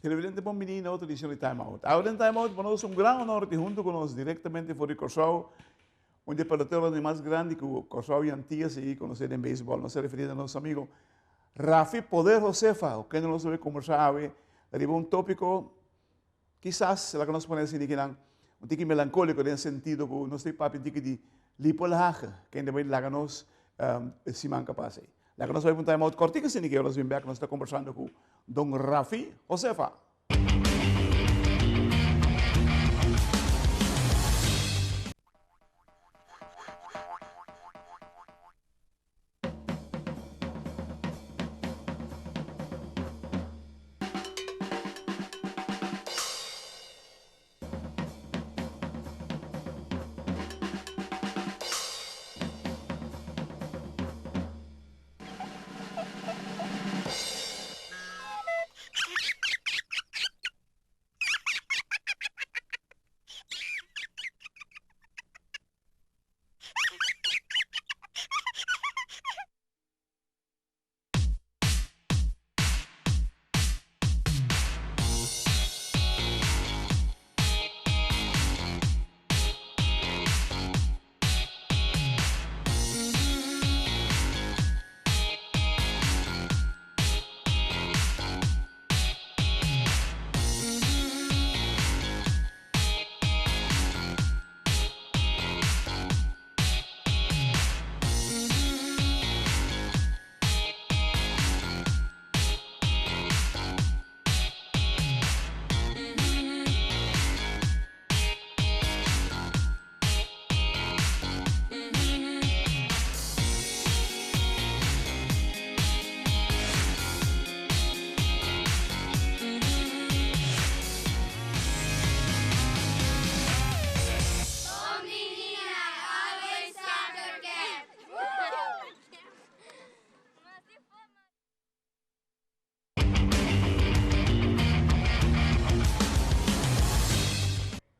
Televidente bom menino, outra edição de TimeOut. Agora em TimeOut, para nós é um grande honor de junto conosco diretamente fora de Corsau, onde o pelotero é mais grande que o Corsau e Antillas e conhecer em beisebol. Nós se referimos a nosso amigo Raffy Josefa, o que nós vamos conversar hoje. Arriba um tópico, quizás, la que nós podemos dizer que é um tique melancólico, no sentido que nós temos papi tique de lipolaja, que ainda bem lá nós se manca passa. La que nós vamos para um TimeOut cortico, assim que nós vamos ver que nós estamos conversando com Don Raffy Josefa.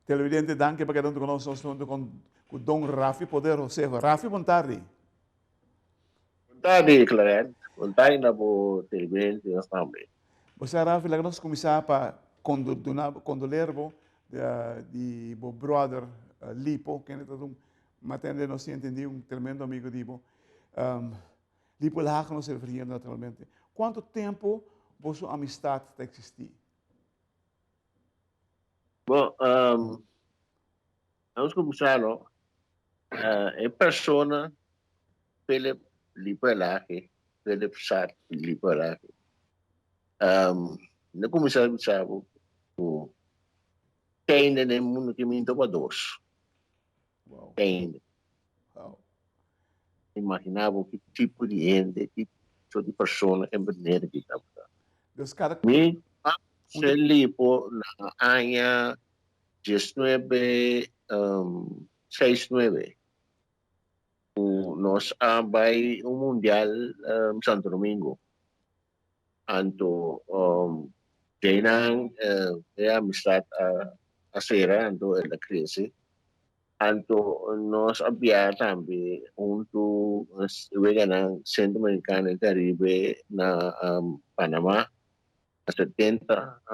Televidente, danke para quedando conosco. Nós estamos com o Dom Raffy Josefa. Raffy, boa tarde. Boa tarde, Claret. Boa tarde na boa televidente também. Você, Raffy, lá nós começamos para condoler de meu brother Lipo, que é um matende, nós entendi, um tremendo amigo de Lipo. Lipo lá que nós se referimos naturalmente. Quanto tempo vossa amistade está existir? Bom, vamos começar, não? É persona pela liberdade, pela pessoa liberdade. Não começar a pensar o tem no mundo que me entoma dois. Tem. Imaginava que tipo de gente, que tipo de pessoa é maneira que está. Dos caras. Se lipo na área 19, 69. Nós vai o Mundial Santo Domingo. Anto, Jainang, amistad a sera, anto, la crise. Anto, nos había también junto, vegan Centroamericano y Caribe na Panamá. A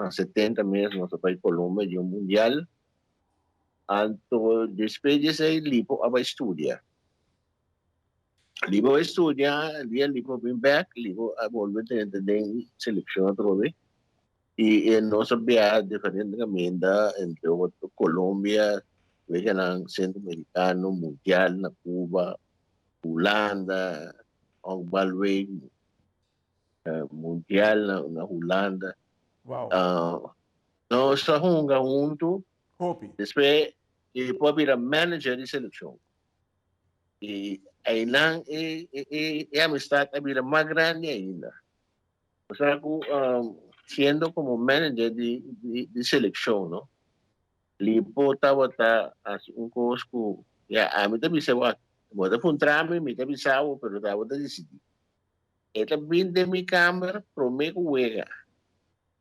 70 meses nós vai Colômbia de mundial. Anto depois disso Lipo vai estudar. Lipo vai estudar, Lipo vem back, Lipo volve a ter seleção outra vez. E nós sabia diferente caminho entre Colômbia, vegan Centro-Americano, mundial na Cuba, Holanda, ang balway mundial na Holanda. Wow. Nós estamos juntos. Depois, pode virar manager de seleção. E aí não é amistade a vida mais grande ainda. O sea, sendo como manager de seleção, não? Lipo estava coisa que a mim também se vai, mas foi trame, me também sabe, mas estava decidido. Ela vem de minha câmera, prometo yega.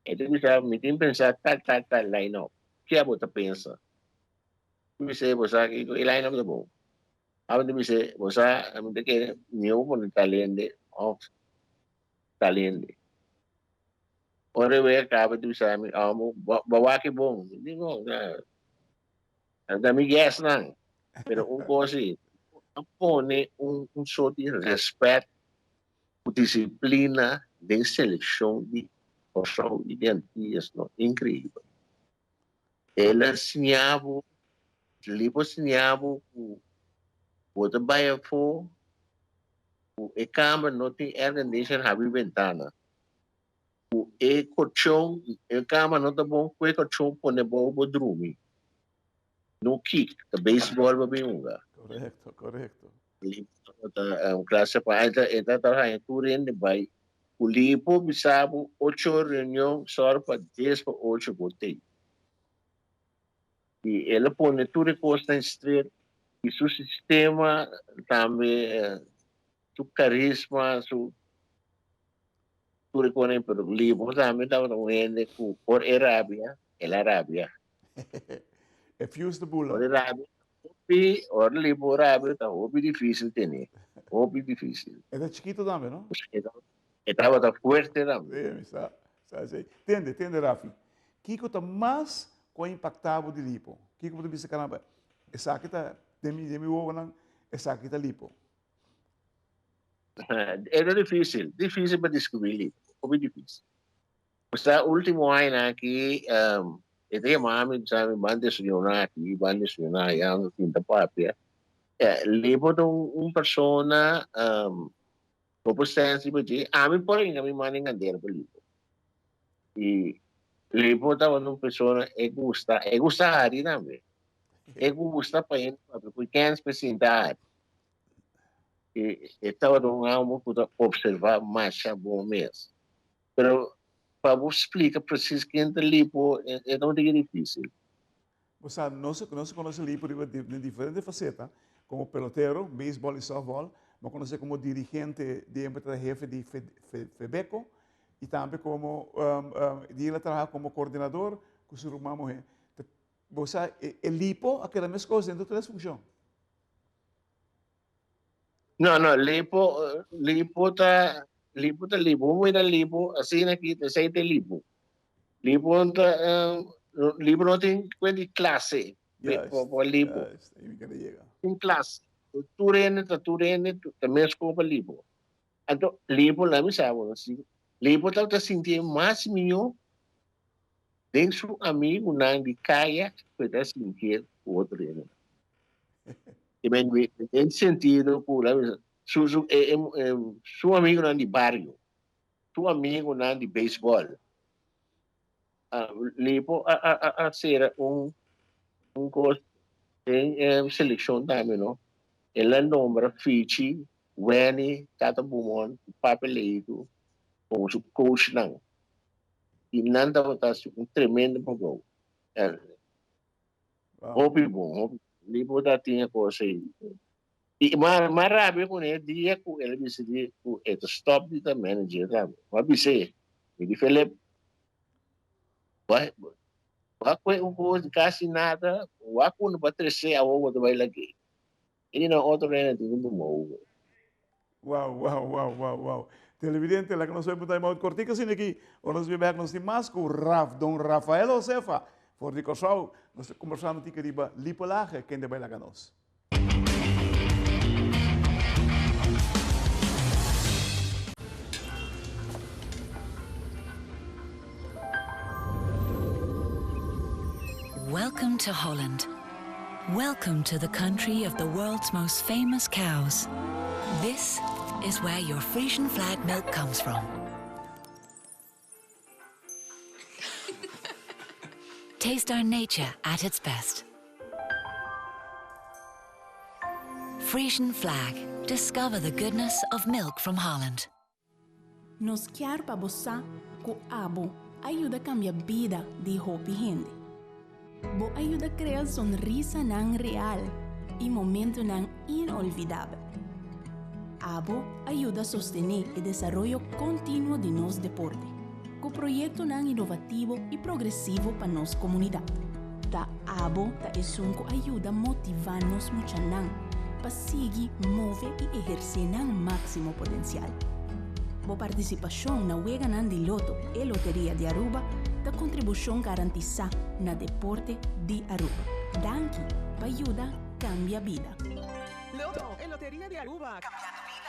Ela me sabe, me tem pensar tal line-up. Que a bota pensa? Me sei, você que o line-up é bom. A mim me sei, você a mim que meu bom talento, talento. ora we acaba de usar mi amo bawaki bom. Digo, da mi gas lang. Pero coisa pone sorto de respeito, disciplina de seleção de pessoas e de antigas, não? Incrível. Ela ensinava, livro ensinava, o trabalho for, a câmera não tem air condition, have ventana. O colchão, a cama não tá bom, o colchão põe bom para dormir. No kick, o beisebol vai bem unga. Correcto. Classe para esta trabalha tudo em vai. O lipo bisabo 8 reunião só para 10 para 8 botei. E ela põe tudo costa em street e seu sistema também seu carisma, seu tudo com ele pero lipo também estava no ende por Arábia, É fios de bula. Por Arábia. Or lipo Arábia tá hobby difícil ter. Hobby difícil. É chiquito também, não? Estava tão forte também. Sim, entende, Raffy. Kiko está mais impactado de lipo. Kiko pode dizer caramba, essa aqui tá demi ovo não, essa aqui tá lipo. Era difícil para descobrir lipo, hobby difícil. Sa último ano aqui, ito mami sabi bande suyona aqui, bande suyona yang tinta papia. Lipo tong persona Proposição de mim porém kami maning ngander po lipo. E lipo ta uma pessoa gusta hari namin. Gusta pa yun, porque quer apresentar. E estava num almo para observar mais bom mesmo. Pero para você explicar preciso que entre lipo é não é difícil. Você não se conhece lipo de diferentes facetas, como pelotero, beisebol e softball. Me conoce como dirigente de empresa jefe de FEBECO y también como él trabaja como coordinador con su hermana mujer. O sea, el lipo, aquella misma cosa dentro de las funciones. No, lipo ta lipo, mira lipo, así aquí te sei te lipo. Lipo no tiene clase, por lipo. En clase. Turene, também escopa lipo. Então, lipo lá me sabe, assim. Lipo tá sentindo mais melhor dentro do amigo não de caia, para sentir o outro. E bem, em sentido, por seu amigo não de barrio, seu amigo não de beisebol. Lipo a ser coisa em seleção também, não? Ela nombra Fiji, Wenny, Tata Bumon, Papeleito, como o coach não. E não estava tremendo programa. Hobby bom, lipo da tinha coisa aí. E mais rápido com ele, dia com ele decidiu que stop de manager, sabe? Mas disse, ele falou, vai com coisa quase nada, vai com o patrocínio a outra do baile aqui. E não outro é de mundo novo. Wow. Televidente, la que nos vemos en TimeOut cortica sin aquí, o nos vemos en más con don Raffy Josefa, por de Corsau, nos conversando tica riba lipolaje, que de baila ganos. Welcome to Holland. Welcome to the country of the world's most famous cows. This is where your Frisian flag milk comes from. Taste our nature at its best. Frisian flag. Discover the goodness of milk from Holland. Nos quer para você que abo ajuda a cambiar a vida de hopi gente. Bo ajuda a criar sonrisa não real e momento não inolvidável. Abo ajuda a sostener o desenvolvimento contínuo de nosso deporte, com projeto não inovativo e progressivo para nossa comunidade. Ta Abo ta esunco ajuda a motivar nos muchanang para seguir, mover e exercer não máximo potencial. Bo participação na yega de loto e loteria de Aruba da contribuição garantizada na deporte de Aruba. Danke, ajuda cambia vida. Loto e loteria de Aruba. Cambiando vida.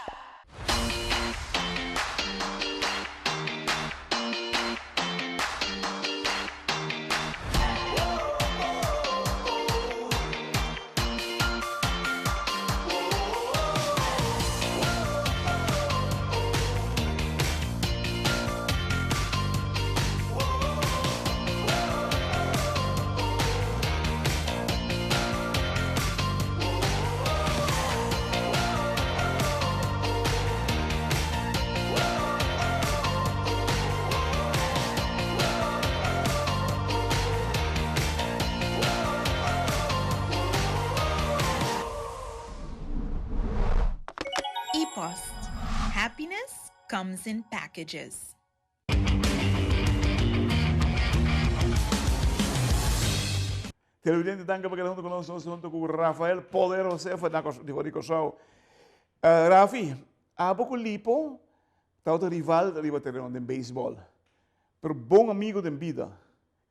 Post. Happiness comes in packages. Televidente, danke para junto conosco, junto com Rafael Poder Josefa de Foricorsau. Rafi, há pouco lipo, tá outro rival da riba terreno de beisebol. Pero bom amigo de vida,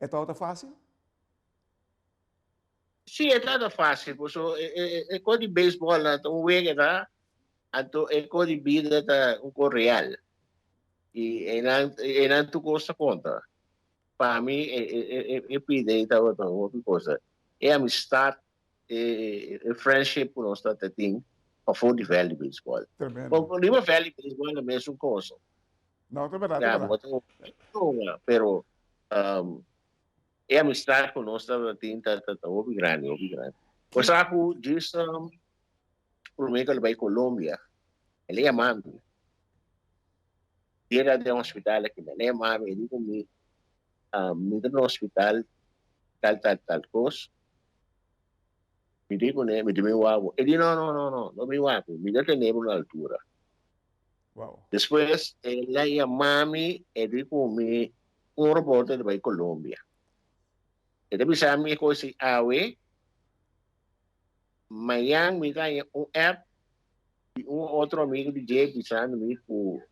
é tá fácil? Sim, é nada fácil, porque é coisa de beisebol, então o yega, então é coisa de vida real. E não tu gosta conta. Para mim, é pedir outra coisa. É amistade, é friendship que nós estamos tendo para for de velho beisebol. Porque o velho beisebol é a mesma coisa. Não, é verdade. Pero é amistade que nós estamos tendo, é grande. Pois aku diz, por mim que ele vai à Colômbia, ele é mami. Ele é um hospital aqui, ele é mami, ele comigo. Me deu no hospital, tal coisa. Me digo, né, me deu meu água. Ele disse, não me água, me deu tempo na altura. Wow. Depois, ele é mami, ele comigo, repórter vai à Colômbia. Ele disse a mim, coisa assim, amanhã me dá app, e outro amigo de Jay dizendo me que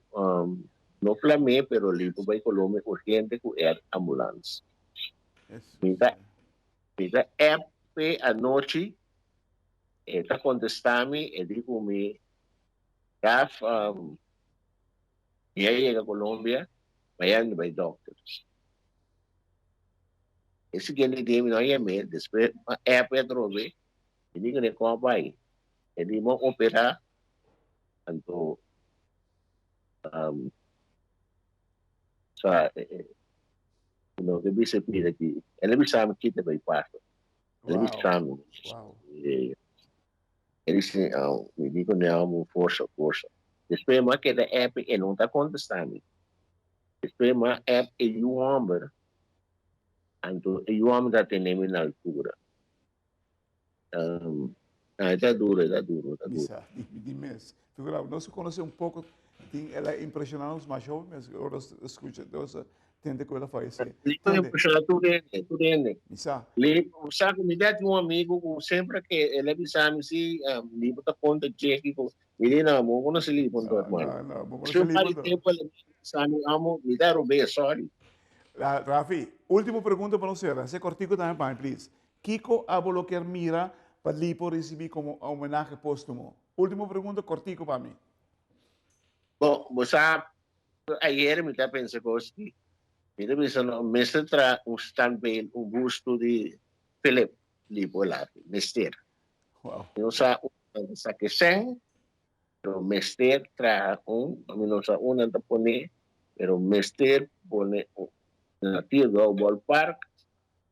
no Flamengo, pero lipo vai Colômbia urgente com ambulância. Me dá app à noite, está contestando, e digo me, Raff, chega a Colômbia, amanhã vai doctor. Esse que ele deu não é mesmo, depois a app é droga, e digo ne como vai, ele vai operar, então ele bisa pilih aqui. Ele bisa kita by paso. Ele bisa ele disse, me digo não, força. Depois mais que a app e não está contestando. Depois mais app e o homem, então o homem está tendo na altura. Está duro. Demais. Nós conhecemos pouco. Ela é impressionante, mas jovens, agora escuta, tende que ela faz. É impressionante, tudo. Sabe, me dá um amigo que sempre que ele avisa-me se livro da conta de cheque, ele não, vou não se livro do mano. Não, se eu falo tempo, ele me dá um beijo, sorry. Rafi, última pergunta para você, você cortico também para mim, please. Kiko abolo que mira para lipo receber como homenagem póstumo. Última pergunta, cortico para mim. Bom, você ayer me está pensando que me pensando mestre tra stand-by busto de Philip Lipo lá, mestre. Wow. Eu sa que sem, pero mestre tra não sa anda pone, pero mestre pone na tio do ballpark,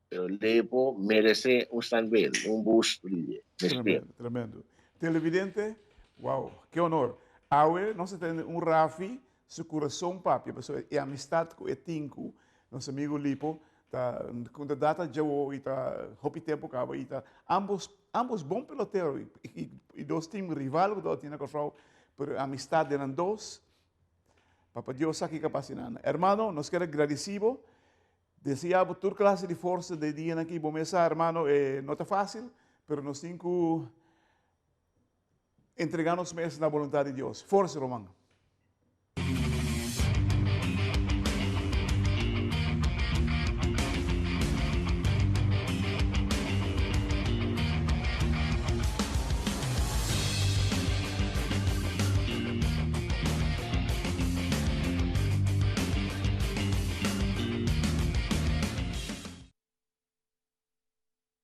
pero Lipo merece stand-by, busto de mestre. Tremendo. Televidente, wow, que honor. Awe, nós temos Raffy, seu coração, papi, é amistade com o Tinko, nosso amigo Lipo, com a data de hoje, hopi tempo acaba, ambos bons peloteiros, e dois times rival, que tinha control, por amistade eram dois, para Deus aqui capacidade. Hermano, nós queremos agradecido, deseamos toda classe de força de dia aqui, bom mesa, hermano, não está fácil, mas nós temos que entregar-nos mesmo na vontade de Deus. Força, Romano.